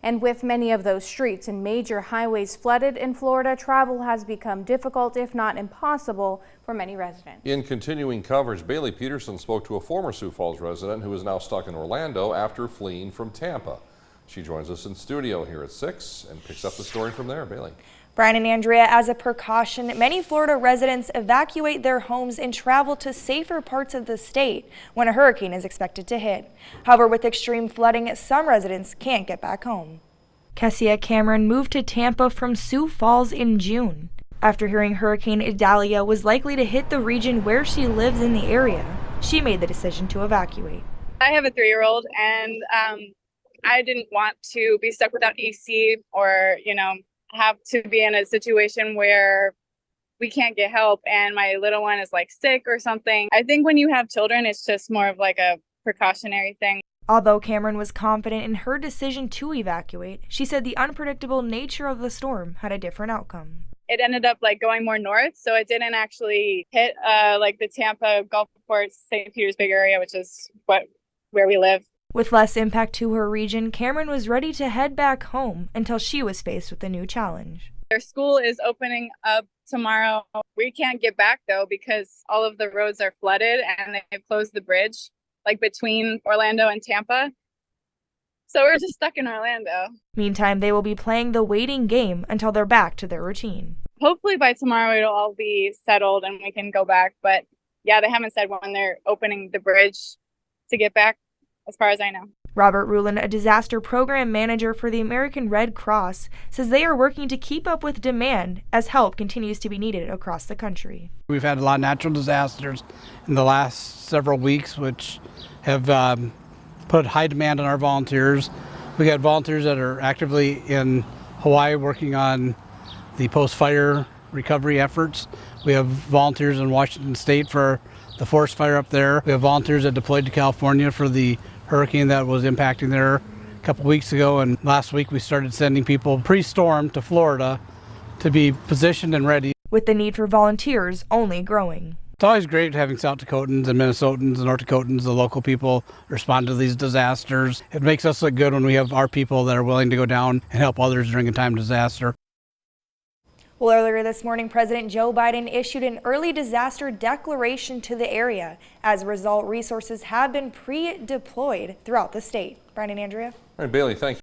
And with many of those streets and major highways flooded in Florida, travel has become difficult, if not impossible, for many residents. In continuing coverage, Bailey Peterson spoke to a former Sioux Falls resident who is now stuck in Orlando after fleeing from Tampa. She joins us in studio here at 6 and picks up the story from there. Bailey. Brian and Andrea, as a precaution, many Florida residents evacuate their homes and travel to safer parts of the state when a hurricane is expected to hit. However, with extreme flooding, some residents can't get back home. Kessia Cameron moved to Tampa from Sioux Falls in June. After hearing Hurricane Idalia was likely to hit the region where she lives in the area, she made the decision to evacuate. I have a 3-year-old, and I didn't want to be stuck without AC or, have to be in a situation where we can't get help and my little one is like sick or something. I think when you have children, it's just more of like a precautionary thing. Although Cameron was confident in her decision to evacuate, she said the unpredictable nature of the storm had a different outcome. It ended up going more north, so it didn't actually hit the Tampa, Gulfport, St. Petersburg area, which is where we live. With less impact to her region, Cameron was ready to head back home until she was faced with a new challenge. Their school is opening up tomorrow. We can't get back though because all of the roads are flooded and they've closed the bridge between Orlando and Tampa. So we're just stuck in Orlando. Meantime, they will be playing the waiting game until they're back to their routine. Hopefully by tomorrow it'll all be settled and we can go back. But yeah, they haven't said when they're opening the bridge to get back, as far as I know. Robert Rulin, a disaster program manager for the American Red Cross, says they are working to keep up with demand as help continues to be needed across the country. We've had a lot of natural disasters in the last several weeks, which have put high demand on our volunteers. We got volunteers that are actively in Hawaii working on the post-fire recovery efforts. We have volunteers in Washington State for the forest fire up there. We have volunteers that deployed to California for the hurricane that was impacting there a couple weeks ago. And last week we started sending people pre-storm to Florida to be positioned and ready. With the need for volunteers only growing. It's always great having South Dakotans and Minnesotans and North Dakotans, the local people, respond to these disasters. It makes us look good when we have our people that are willing to go down and help others during a time of disaster. Well, earlier this morning, President Joe Biden issued an early disaster declaration to the area. As a result, resources have been pre-deployed throughout the state. Brian and Andrea. All right, Bailey, thank you.